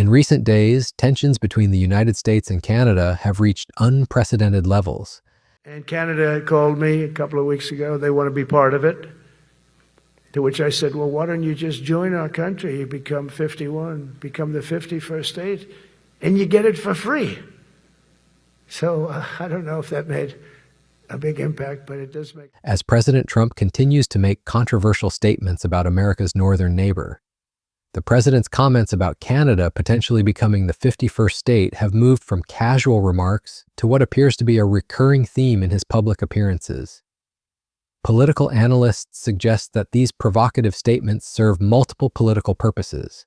In recent days, tensions between the United States and Canada have reached unprecedented levels. And Canada called me a couple of weeks ago. They want to be part of it. To which I said, well, why don't you just join our country? You become 51, become the 51st state, and you get it for free. So I don't know if that made a big impact, but it does make... As President Trump continues to make controversial statements about America's northern neighbor, the president's comments about Canada potentially becoming the 51st state have moved from casual remarks to what appears to be a recurring theme in his public appearances. Political analysts suggest that these provocative statements serve multiple political purposes.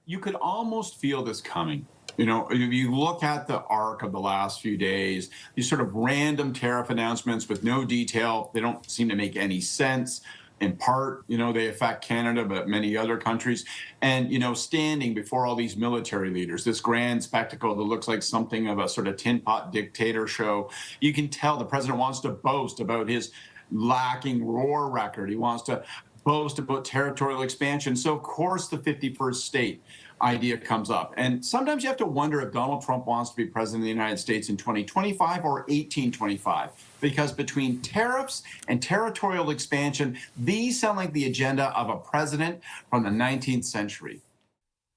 You could almost feel this coming. You know, if you look at the arc of the last few days, these sort of random tariff announcements with no detail, they don't seem to make any sense. In part, you know, they affect Canada, but many other countries. And, you know, standing before all these military leaders, this grand spectacle that looks like something of a sort of tin pot dictator show, you can tell the president wants to boast about his lacking war record. He wants to boast about territorial expansion. So, of course, the 51st state idea comes up. And sometimes you have to wonder if Donald Trump wants to be president of the United States in 2025 or 1825, because between tariffs and territorial expansion, these sound like the agenda of a president from the 19th century.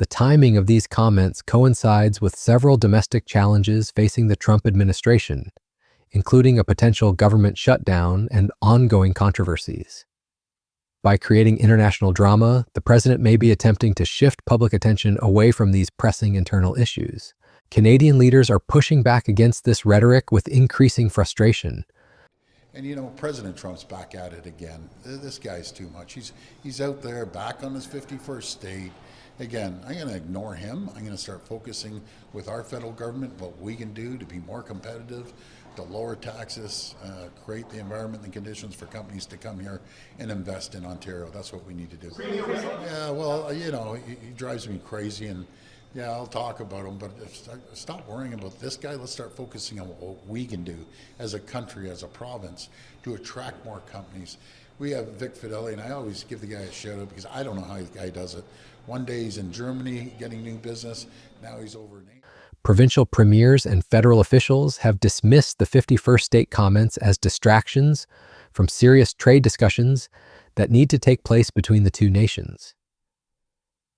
The timing of these comments coincides with several domestic challenges facing the Trump administration, including a potential government shutdown and ongoing controversies. By creating international drama, the president may be attempting to shift public attention away from these pressing internal issues. Canadian leaders are pushing back against this rhetoric with increasing frustration. And you know, President Trump's back at it again. This guy's too much. He's out there back on his 51st state. Again, I'm going to ignore him. I'm going to start focusing with our federal government what we can do to be more competitive, to lower taxes, create the environment and conditions for companies to come here and invest in Ontario. That's what we need to do. Yeah, well, you know, he drives me crazy, and yeah, I'll talk about him, but stop worrying about this guy. Let's start focusing on what we can do as a country, as a province, to attract more companies. We have Vic Fideli, and I always give the guy a shout out because I don't know how the guy does it. One day he's in Germany getting new business, now he's over in England. Provincial premiers and federal officials have dismissed the 51st state comments as distractions from serious trade discussions that need to take place between the two nations.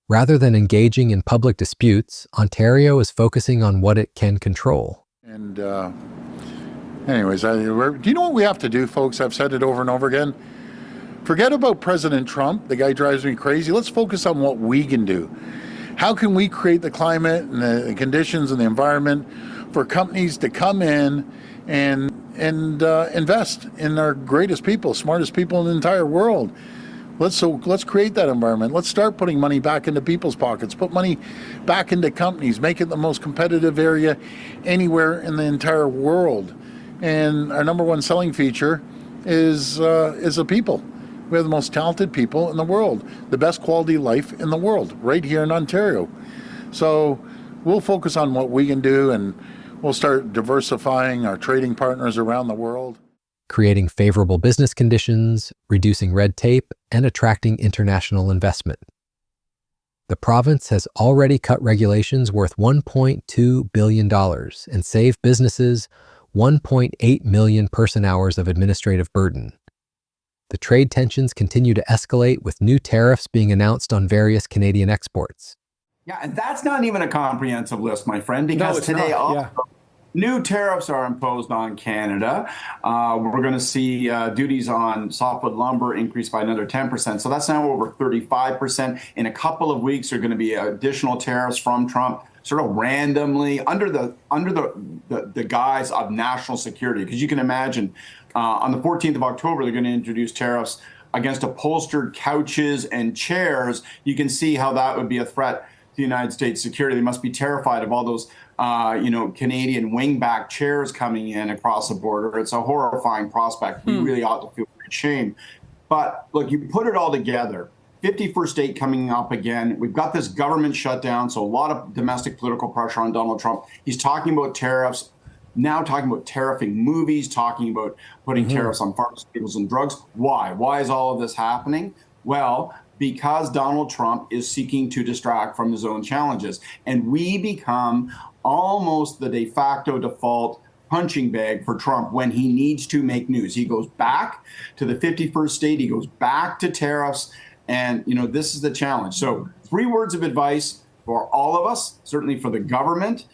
Rather than engaging in public disputes, Ontario is focusing on what it can control. And anyways, do you know what we have to do, folks? I've said it over and over again. Forget about President Trump. The guy drives me crazy. Let's focus on what we can do. How can we create the climate and the conditions and the environment for companies to come in and invest in our greatest people, smartest people in the entire world? Let's create that environment. Let's start putting money back into people's pockets. Put money back into companies. Make it the most competitive area anywhere in the entire world. And our number one selling feature is the people. We have the most talented people in the world, the best quality life in the world, right here in Ontario. So we'll focus on what we can do, and we'll start diversifying our trading partners around the world. Creating favorable business conditions, reducing red tape, and attracting international investment. The province has already cut regulations worth $1.2 billion and saved businesses 1.8 million person-hours of administrative burden. The trade tensions continue to escalate, with new tariffs being announced on various Canadian exports. Yeah, and that's not even a comprehensive list, my friend, because today new tariffs are imposed on Canada. We're going to see duties on softwood lumber increase by another 10%. So that's now over 35%. In a couple of weeks, there are going to be additional tariffs from Trump, sort of randomly under the guise of national security. Because you can imagine on the 14th of October, they're going to introduce tariffs against upholstered couches and chairs. You can see how that would be a threat to the United States security. They must be terrified of all those Canadian wingback chairs coming in across the border. It's a horrifying prospect. We really ought to feel great shame. But look, you put it all together, 51st state coming up again. We've got this government shutdown, so a lot of domestic political pressure on Donald Trump. He's talking about tariffs, now talking about tariffing movies, talking about putting tariffs on pharmaceuticals and drugs. Why? Why is all of this happening? Well, because Donald Trump is seeking to distract from his own challenges. And we become almost the de facto default punching bag for Trump when he needs to make news. He goes back to the 51st state, he goes back to tariffs, and this is the challenge. So 3 words of advice for all of us, certainly for the government: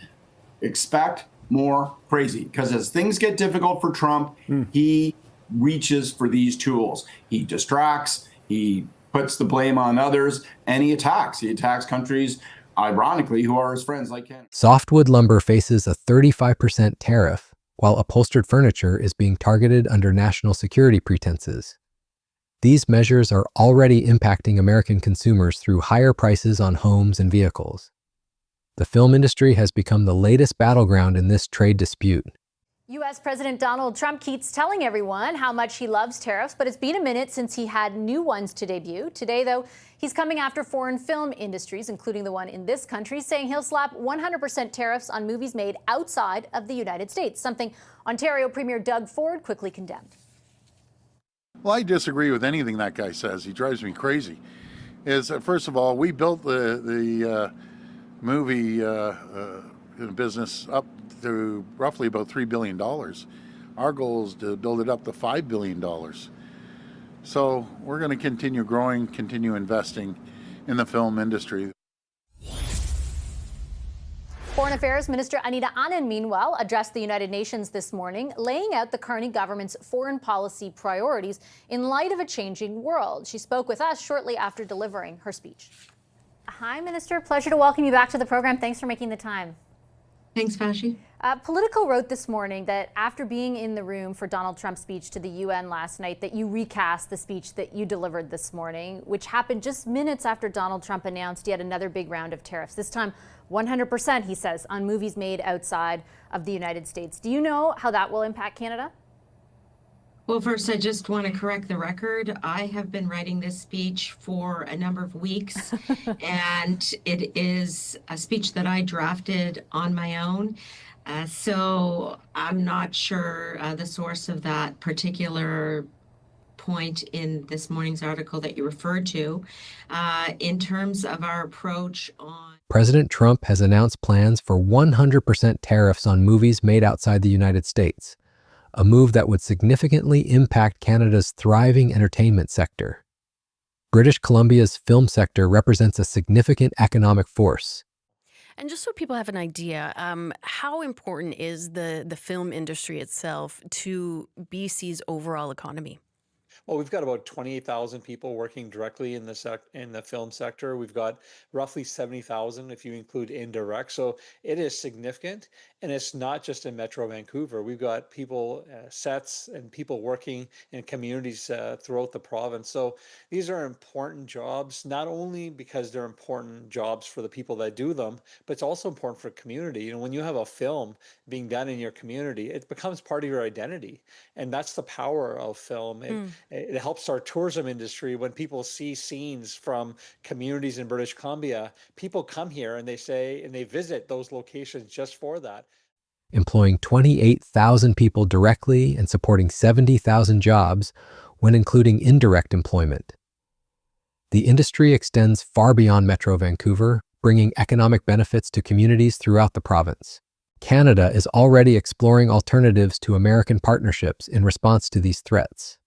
expect more crazy. Because as things get difficult for Trump, he reaches for these tools. He distracts, he puts the blame on others, and he attacks. He attacks countries, ironically, who are his friends, like Canada. Softwood lumber faces a 35% tariff, while upholstered furniture is being targeted under national security pretenses. These measures are already impacting American consumers through higher prices on homes and vehicles. The film industry has become the latest battleground in this trade dispute. U.S. President Donald Trump keeps telling everyone how much he loves tariffs, but it's been a minute since he had new ones to debut. Today, though, he's coming after foreign film industries, including the one in this country, saying he'll slap 100% tariffs on movies made outside of the United States, something Ontario Premier Doug Ford quickly condemned. Well, I disagree with anything that guy says. He drives me crazy. First of all, we built the movie business up to roughly about $3 billion. Our goal is to build it up to $5 billion. So we're going to continue growing, continue investing in the film industry. Foreign Affairs Minister Anita Anand, meanwhile, addressed the United Nations this morning, laying out the Carney government's foreign policy priorities in light of a changing world. She spoke with us shortly after delivering her speech. Hi, Minister. Pleasure to welcome you back to the program. Thanks for making the time. Thanks, Vashi. Politico wrote this morning that after being in the room for Donald Trump's speech to the UN last night, that you recast the speech that you delivered this morning, which happened just minutes after Donald Trump announced yet another big round of tariffs. This time, 100%, he says, on movies made outside of the United States. Do you know how that will impact Canada? Well, first, I just want to correct the record. I have been writing this speech for a number of weeks, and it is a speech that I drafted on my own. So I'm not sure the source of that particular point in this morning's article that you referred to. In terms of our approach on... President Trump has announced plans for 100% tariffs on movies made outside the United States, a move that would significantly impact Canada's thriving entertainment sector. British Columbia's film sector represents a significant economic force. And just so people have an idea, how important is the film industry itself to BC's overall economy? Well, we've got about 28,000 people working directly in the film sector. We've got roughly 70,000 if you include indirect. So it is significant, and it's not just in Metro Vancouver. We've got people, sets, and people working in communities throughout the province. So these are important jobs, not only because they're important jobs for the people that do them, but it's also important for community. When you have a film being done in your community, it becomes part of your identity, and that's the power of film. It helps our tourism industry. When people see scenes from communities in British Columbia, people come here and they visit those locations just for that. Employing 28,000 people directly and supporting 70,000 jobs when including indirect employment. The industry extends far beyond Metro Vancouver, bringing economic benefits to communities throughout the province. Canada is already exploring alternatives to American partnerships in response to these threats.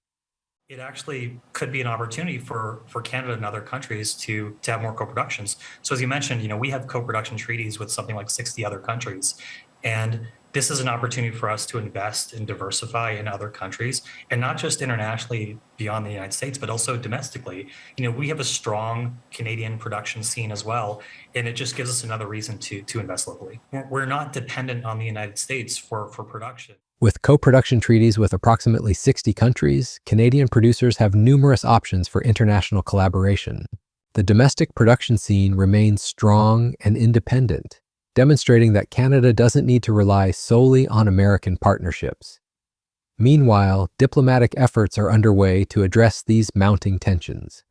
It actually could be an opportunity for Canada and other countries to have more co-productions. So as you mentioned, we have co-production treaties with something like 60 other countries. And this is an opportunity for us to invest and diversify in other countries, and not just internationally beyond the United States, but also domestically. We have a strong Canadian production scene as well, and it just gives us another reason to invest locally. We're not dependent on the United States for production. With co-production treaties with approximately 60 countries, Canadian producers have numerous options for international collaboration. The domestic production scene remains strong and independent, demonstrating that Canada doesn't need to rely solely on American partnerships. Meanwhile, diplomatic efforts are underway to address these mounting tensions.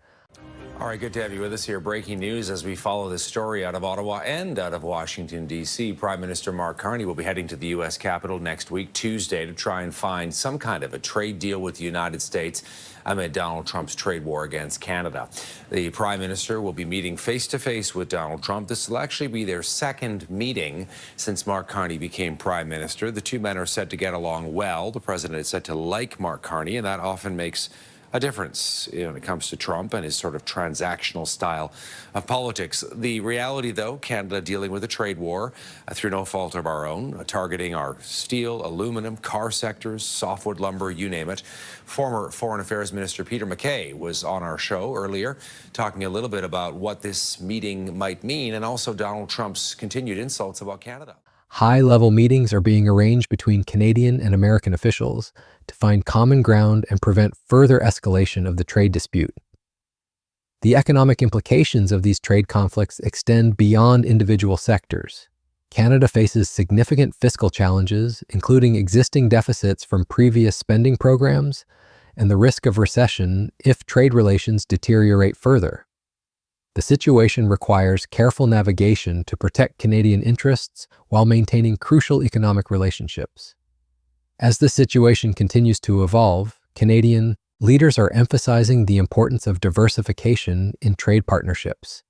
All right, good to have you with us here. Breaking news as we follow this story out of Ottawa and out of Washington, D.C. Prime Minister Mark Carney will be heading to the U.S. Capitol next week, Tuesday, to try and find some kind of a trade deal with the United States amid Donald Trump's trade war against Canada. The Prime Minister will be meeting face-to-face with Donald Trump. This will actually be their second meeting since Mark Carney became Prime Minister. The two men are said to get along well. The president is said to like Mark Carney, and that often makes a difference when it comes to Trump and his sort of transactional style of politics. The reality, though, Canada dealing with a trade war through no fault of our own, targeting our steel, aluminum, car sectors, softwood lumber, you name it. Former Foreign Affairs Minister Peter MacKay was on our show earlier talking a little bit about what this meeting might mean and also Donald Trump's continued insults about Canada. High-level meetings are being arranged between Canadian and American officials to find common ground and prevent further escalation of the trade dispute. The economic implications of these trade conflicts extend beyond individual sectors. Canada faces significant fiscal challenges, including existing deficits from previous spending programs and the risk of recession if trade relations deteriorate further. The situation requires careful navigation to protect Canadian interests while maintaining crucial economic relationships. As the situation continues to evolve, Canadian leaders are emphasizing the importance of diversification in trade partnerships.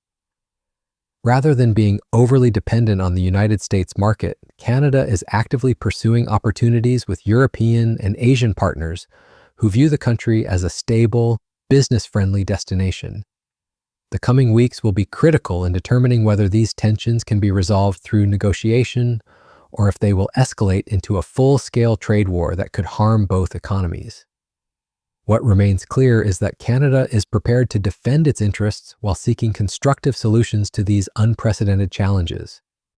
Rather than being overly dependent on the United States market, Canada is actively pursuing opportunities with European and Asian partners who view the country as a stable, business-friendly destination. The coming weeks will be critical in determining whether these tensions can be resolved through negotiation or if they will escalate into a full-scale trade war that could harm both economies. What remains clear is that Canada is prepared to defend its interests while seeking constructive solutions to these unprecedented challenges.